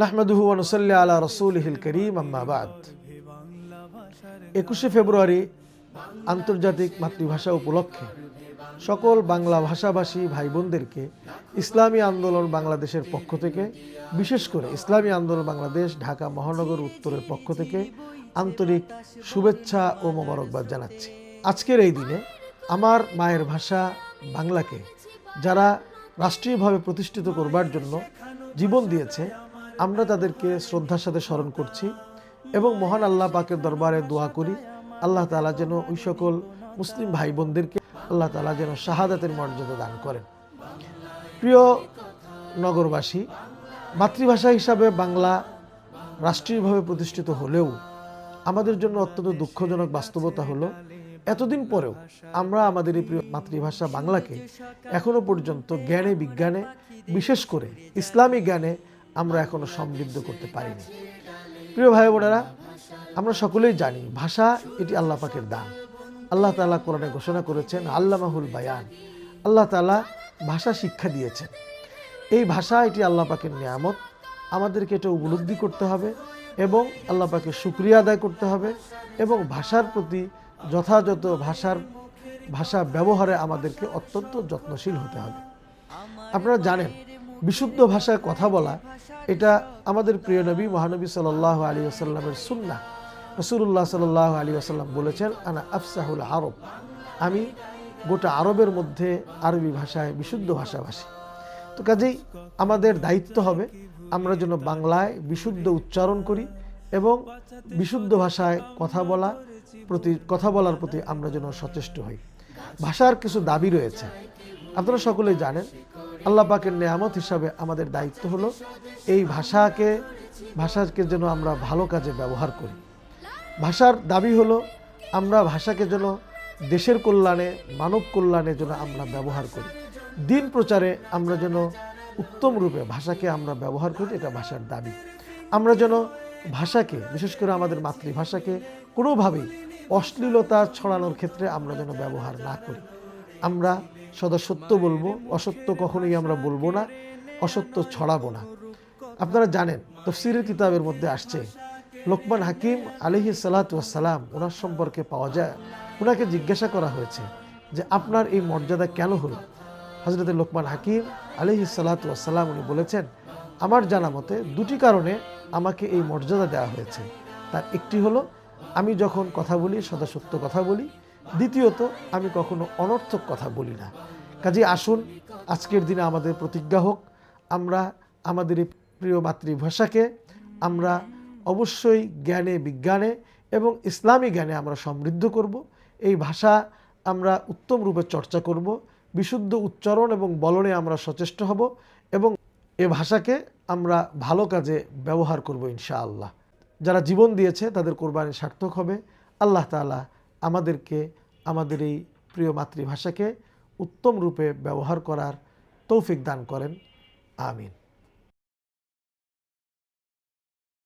নাহমাদুহু ওয়া নুসাল্লি আলা রাসূলিহিল কারীম, আম্মা বা'দ। 21শে ফেব্রুয়ারি আন্তর্জাতিক মাতৃভাষা উপলক্ষে সকল বাংলা ভাষাভাষী ভাই বোনদেরকে ইসলামী আন্দোলন বাংলাদেশের পক্ষ থেকে, বিশেষ করে ইসলামী আন্দোলন বাংলাদেশ ঢাকা মহানগর উত্তরের পক্ষ থেকে আন্তরিক শুভেচ্ছা ও মোবারকবাদ জানাচ্ছি। আজকের এই দিনে আমার মায়ের ভাষা বাংলাকে যারা রাষ্ট্রীয়ভাবে প্রতিষ্ঠিত করবার জন্য জীবন দিয়েছে, আমরা তাদেরকে শ্রদ্ধার সাথে স্মরণ করছি এবং মহান আল্লাহ পাকের দরবারে দোয়া করি আল্লাহ তাআলা যেন ওই সকল মুসলিম ভাই বোনদেরকে আল্লাহ তাআলা যেন শাহাদাতের মর্যাদা দান করেন। প্রিয় নগরবাসী, মাতৃভাষা হিসাবে বাংলা রাষ্ট্রীয়ভাবে প্রতিষ্ঠিত হলেও আমাদের জন্য অত্যন্ত দুঃখজনক বাস্তবতা হলো এতদিন পরেও আমরা আমাদের এই প্রিয় মাতৃভাষা বাংলাকে এখনো পর্যন্ত জ্ঞানে বিজ্ঞানে, বিশেষ করে ইসলামী জ্ঞানে আমরা এখনো সমৃদ্ধ করতে পারিনি। প্রিয় ভাই বোনেরা, আমরা সকলেই জানি ভাষা এটি আল্লাহ পাকের দান। আল্লাহ তাআলা কোরআনে ঘোষণা করেছেন আল্লামাহুল বায়ান। আল্লাহ তাআলা ভাষা শিক্ষা দিয়েছেন। এই ভাষা এটি আল্লাহ পাকের নিয়ামত। আমাদেরকে এটা উপলব্ধি করতে হবে এবং আল্লাহ পাকের শুকরিয়া আদায় করতে হবে এবং ভাষার প্রতি যথাযথ ভাষা ব্যবহারে আমাদেরকে অত্যন্ত যত্নশীল হতে হবে। আপনারা জানেন বিশুদ্ধ ভাষায় কথা বলা এটা আমাদের প্রিয় নবী মহানবী সাল্লাল্লাহু আলাইহি ওয়াসাল্লামের সুন্নাহ। রাসূলুল্লাহ সাল্লাল্লাহু আলাইহি ওয়াসাল্লাম বলেছেন, আনা আফসাহুল আরব, আমি গোটা আরবের মধ্যে আরবি ভাষায় বিশুদ্ধ ভাষাভাষী। তো কাজেই আমাদের দায়িত্ব হবে আমরা যেন বাংলায় বিশুদ্ধ উচ্চারণ করি এবং বিশুদ্ধ ভাষায় কথা বলার প্রতি আমরা যেন সচেষ্ট হই। ভাষার কিছু দাবি রয়েছে, আপনারা সকলেই জানেন। আল্লাহ পাকের নেয়ামত হিসাবে আমাদের দায়িত্ব হলো এই ভাষাকে যেন আমরা ভালো কাজে ব্যবহার করি। ভাষার দাবি হলো আমরা ভাষাকে যেন দেশের কল্যাণে, মানব কল্যাণে যেন আমরা ব্যবহার করি। দিন প্রচারে আমরা যেন উত্তম রূপে ভাষাকে আমরা ব্যবহার করি, এটা ভাষার দাবি। আমরা যেন ভাষাকে, বিশেষ করে আমাদের মাতৃভাষাকে কোনোভাবেই অশ্লীলতা ছড়ানোর ক্ষেত্রে আমরা যেন ব্যবহার না করি। আমরা সদা সত্য বলবো, অসত্য কখনোই আমরা বলবো না, অসত্য ছড়াবো না। আপনারা জানেন তাফসীরের কিতাবের মধ্যে আসছে লোকমান হাকিম আলাইহিস সালাতু ওয়াস সালাম, ওনার সম্পর্কে পাওয়া যায়, ওনাকে জিজ্ঞাসা করা হয়েছে যে আপনার এই মর্যাদা কেন হলো? হযরত লোকমান হাকিম আলাইহিস সালাতু ওয়াস সালাম উনি বলেছেন, আমার জানা মতে দুটি কারণে আমাকে এই মর্যাদা দেওয়া হয়েছে। তার একটি হলো আমি যখন কথা বলি সদা সত্য কথা বলি, দ্বিতীয়ত আমি কখনো অনর্থক কথা বলি না। কাজেই আসুন আজকের দিনে আমাদের প্রতিজ্ঞা হোক আমরা আমাদের এই প্রিয় মাতৃভাষাকে আমরা অবশ্যই জ্ঞানে বিজ্ঞানে এবং ইসলামী জ্ঞানে আমরা সমৃদ্ধ করব। এই ভাষা আমরা উত্তম রূপে চর্চা করব, বিশুদ্ধ উচ্চারণ এবং বলনে আমরা সচেষ্ট হব এবং এ ভাষাকে আমরা ভালো কাজে ব্যবহার করব ইনশাআল্লাহ। যারা জীবন দিয়েছে তাদের কোরবানি সার্থক হবে। আল্লাহ তাআলা আমাদেরকে আমাদের এই প্রিয় মাতৃভাষাকে উত্তম রূপে ব্যবহার করার তৌফিক দান করেন। আমিন।